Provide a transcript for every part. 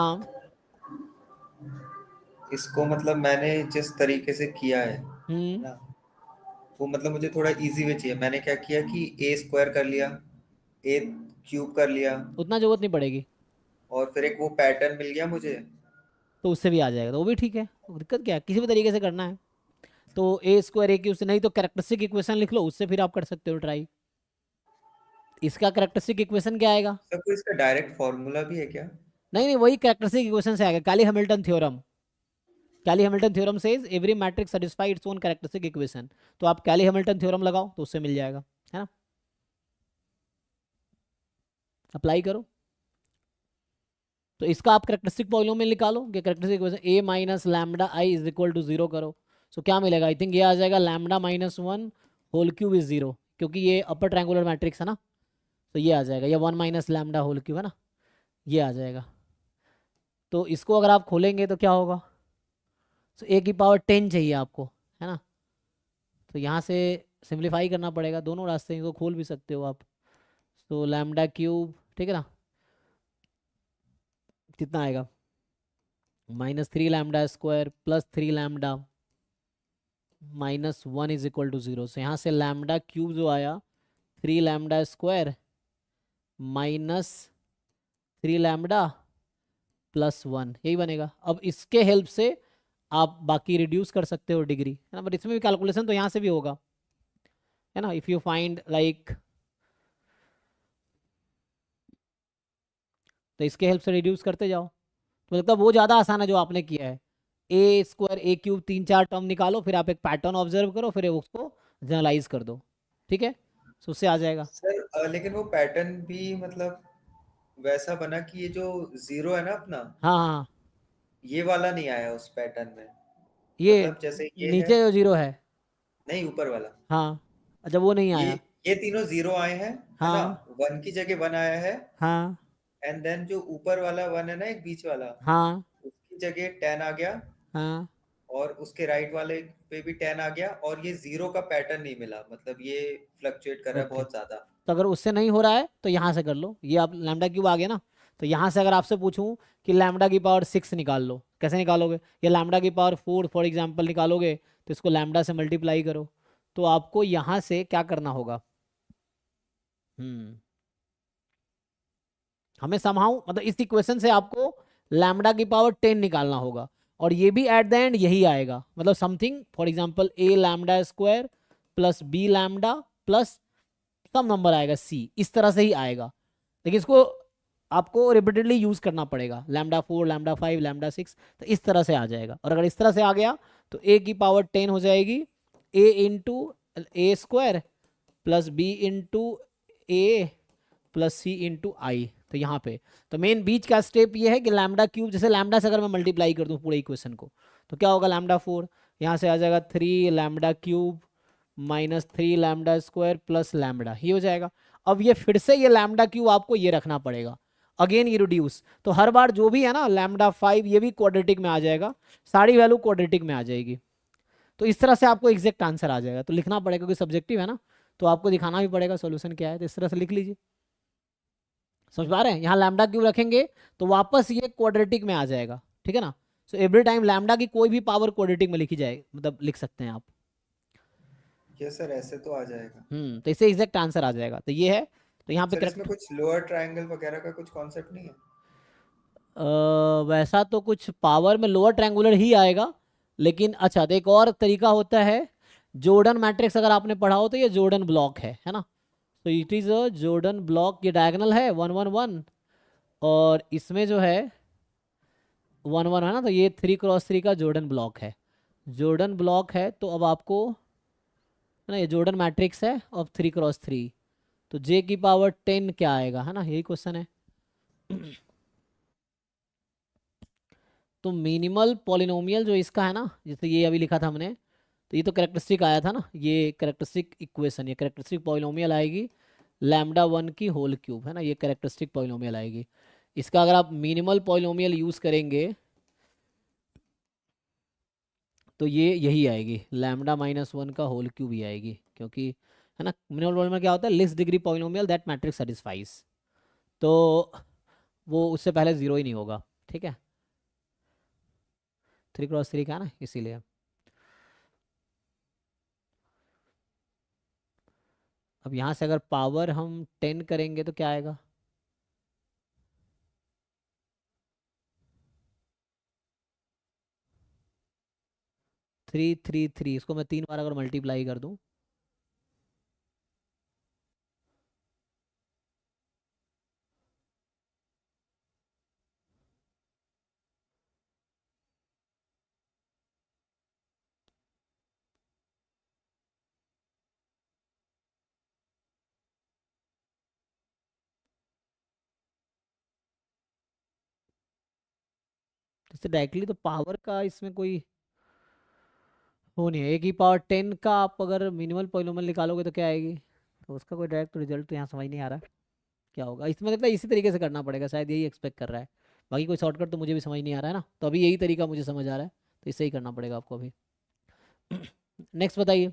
हाँ। इसको मतलब मैंने जिस तरीके से किया है हम्म। ना, वो मतलब मुझे थोड़ा इजी वे चाहिए। मैंने क्या किया कि ए स्क्वायर कर लिया, ए क्यूब कर लिया, उतना जरूरत नहीं पड़ेगी। और फिर एक वो पैटर्न मिल गया मुझे। तो उससे भी आ जाएगा, तो वो भी ठीक है, तो दिक्कत क्या है, किसी भी तरीके से करना है। तो ए स्क्वायर ए क्यूब से, नहीं तो कैरेक्टरिस्टिक इक्वेशन लिख लो, उससे फिर आप कर सकते हो ट्राई। इसका कैरेक्टरिस्टिक इक्वेशन क्या आएगा? सर कोई इसका डायरेक्ट फॉर्मूला भी है क्या? नहीं नहीं, वही कैरेक्टरिस्टिक इक्वेशन से आएगा, Cayley Hamilton theorem. Cayley Hamilton theorem says every matrix satisfy its own characteristic equation. तो आप कैली हैमिल्टन थ्योरम लगाओ तो उससे मिल जाएगा, है ना। अप्लाई करो। तो इसका आप कैरेक्टरिस्टिक पॉलिनोमियल निकालो कि characteristic equation A minus lambda I is equal to zero करो। सो क्या मिलेगा? आई थिंक ये आ जाएगा lambda minus one whole cube is zero, क्योंकि ये अपर ट्रायंगुलर मैट्रिक्स है ना। तो ये आ जाएगा, या one minus lambda whole cube है ना, ये आ जाएगा। तो इसको अगर आप खोलेंगे तो क्या होगा? तो ए की पावर 10 चाहिए आपको, है ना। तो यहाँ से सिंप्लीफाई करना पड़ेगा, दोनों रास्ते इनको खोल भी सकते हो आप। तो लैम्डा क्यूब, ठीक है ना, कितना आएगा? Minus three lambda square plus three lambda minus one is equal to zero. से यहाँ से लैम्डा क्यूब जो आया, three lambda square minus three lambda plus one, यही बनेगा। अब इसके हेल्प से आप बाकी रिड्यूस कर सकते हो डिग्री, है ना, बट इसमें भी कैलकुलेशन तो यहाँ से भी होगा, है ना। इफ़ यू फाइंड लाइक, तो इसके हेल्प से रिड्यूस करते जाओ, तो लगता है वो ज़्यादा आसान है जो आपने किया है। ए स्क्वायर ए क्यूब तीन चार टर्म निकालो, फिर आप एक पैटर्न ऑब्जर्व करो, फिर उसको जनरलाइज कर दो, ठीक है। सो उससे आ जाएगा। सर लेकिन वो पैटर्न भी मतलब वैसा बना कि ये जो जीरो है ना अपना, हाँ हाँ। ये वाला नहीं आया उस पैटर्न में। ये मतलब जैसे ये है, नीचे जो जीरो है। नहीं ऊपर वाला, हाँ। अच्छा, वो नहीं ये आया। ये तीनों जीरो आए हैं, है ना। हाँ वन की जगह वन आया है, हाँ एंड देन जो ऊपर वाला वन है ना, एक बीच वाला, हाँ उसकी जगह टेन आ गया, हाँ। और उसके राइट वाले पे भी टेन आ गया, और ये जीरो का पैटर्न नहीं मिला, मतलब ये फ्लक्चुएट कर रहा है ओके। बहुत ज्यादा। तो अगर उससे नहीं हो रहा है तो यहाँ से कर लो, ये आप लैम्डा क्यूब आ गया ना। तो यहाँ से अगर आपसे पूछूं कि लैम्डा की पावर सिक्स निकाल लो, कैसे निकालोगे? या लैम्डा की पावर फोर फॉर एग्जाम्पल निकालोगे, तो इसको लैम्डा से मल्टीप्लाई करो। तो आपको यहाँ से क्या करना होगा? हम्म हमें समहाउ मतलब इस इक्वेशन से आपको लैम्डा की पावर 10 निकालना होगा, और ये भी एट द एंड यही आएगा, मतलब something for example A lambda square plus B lambda plus some number आएगा सी, इस तरह से ही आएगा। लेकिन इसको आपको रिपीटेडली यूज करना पड़ेगा, lambda four lambda five lambda six, तो इस तरह से आ जाएगा। और अगर इस तरह से आ गया तो ए की पावर 10 हो जाएगी ए इंटू ए स्क्वायर प्लस बी इंटू ए प्लस सी इंटू आई। तो यहाँ पे तो मेन बीच का स्टेप ये है कि लैम्डा क्यूब, जैसे लैम्डा से अगर मैं मल्टीप्लाई कर दूँ पूरे इक्वेशन को, तो क्या होगा? लैम्डा फोर यहाँ से आ जाएगा three lambda cube minus three lambda square plus lambda, ये हो जाएगा। अब ये फिर से ये लैम्डा क्यूब आपको ये रखना पड़ेगा, अगेन ये रिड्यूस, तो हर बार जो भी है ना लैम्डा फाइव ये भी क्वाड्रेटिक में आ जाएगा, सारी वैल्यू क्वाड्रेटिक में आ जाएगी। तो इस तरह से आपको एग्जैक्ट आंसर आ जाएगा। तो लिखना पड़ेगा क्योंकि सब्जेक्टिव है ना, तो आपको दिखाना भी पड़ेगा सोल्यूशन क्या है, तो इस तरह से लिख लीजिए। समझ पा रहे हैं? यहाँ लैम्डा क्यूब रखेंगे तो वापस ये क्वाड्रेटिक में आ जाएगा, ठीक है ना। सो एवरी टाइम लैम्डा की कोई भी पावर क्वाड्रेटिक में लिखी जाए, मतलब लिख सकते हैं आप। ये सर ऐसे तो आ जाएगा। तो इससे एग्जैक्ट आंसर आ जाएगा, तो ये है। तो यहाँ पे सर इसमें करेक्ट। कुछ लोअर ट्रायंगल वगैरह का कुछ कॉन्सेप्ट नहीं है? वैसा तो कुछ पावर में लोअर ट्रायंगुलर ही आएगा, लेकिन अच्छा, तो एक और तरीका होता है, जॉर्डन मैट्रिक्स अगर आपने पढ़ा हो तो ये जॉर्डन ब्लॉक है ना। तो it is a Jordan block, ये डायगोनल है वन वन वन, और इसमें जो है वन वन है ना, तो ये थ्री क्रॉस थ्री का जॉर्डन ब्लॉक है। जॉर्डन ब्लॉक है तो अब आपको, है ना, ये जॉर्डन मैट्रिक्स है ऑफ थ्री क्रॉस थ्री, तो जे की पावर 10 क्या आएगा, है ना, यही क्वेश्चन है। तो मिनिमल पॉलिनोमियल जो इसका है ना, जैसे ये अभी लिखा था हमने, तो ये तो कैरेक्टरिस्टिक आया था ना, ये कैरेक्टरिस्टिक इक्वेशन, ये कैरेक्टरिस्टिक पॉलिनोमियल आएगी लैम्डा वन की होल क्यूब, है ना, ये कैरेक्टरिस्टिक पॉलिनोमियल आएगी। इसका अगर आप मिनिमल पॉलिनोमियल यूज करेंगे तो ये यही आएगी, लैम्डा माइनस वन का होल क्यूब ही आएगी, क्योंकि, है ना, मिनिमल पॉलिनोमियल क्या होता है? List degree polynomial that matrix satisfies. तो वो उससे पहले जीरो ही नहीं होगा, ठीक है, 3x3 का है ना, इसीलिए। अब यहाँ से अगर पावर हम 10 करेंगे तो क्या आएगा? 3 3 3, इसको मैं 3 बार अगर मल्टीप्लाई कर दूं, इससे डायरेक्टली तो पावर का इसमें कोई वो नहीं है। ए की पावर 10 का आप अगर मिनिमल पॉलिनोमियल निकालोगे तो क्या आएगी? तो उसका कोई डायरेक्ट रिजल्ट तो यहाँ समझ नहीं आ रहा है क्या होगा इसमें। लगता है इसी तरीके से करना पड़ेगा, शायद यही एक्सपेक्ट कर रहा है। बाकी कोई शॉर्टकट तो मुझे भी समझ नहीं आ रहा है ना, तो अभी यही तरीका मुझे समझ आ रहा है, तो इससे ही करना पड़ेगा आपको अभी। नेक्स्ट बताइए।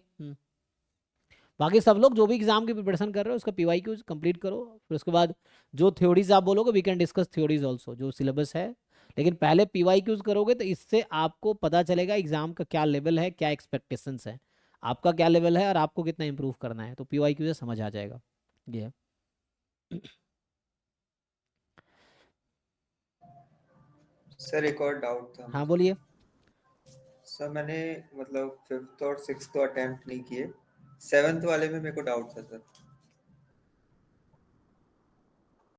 बाकी सब लोग जो भी एग्जाम की प्रिपरेशन कर रहे हो उसका पीवाईक्यूज कंप्लीट करो, फिर उसके बाद जो थ्योरीज आप बोलोगे we can discuss theories also, जो सिलेबस है। लेकिन पहले पीवाईक्यूज करोगे तो इससे आपको पता चलेगा एग्जाम का क्या लेवल है, क्या एक्सपेक्टेशंस है, आपका क्या लेवल है और आपको कितना इंप्रूव करना है, तो पीवाईक्यू से समझ आ जाएगा ये है। सर एक और डाउट था हाँ मुझे। बोलिए। सर मैंने मतलब 5th और 6th तो अटेम्प्ट नहीं किए, 7th वाले में मेरे को डाउट था सर।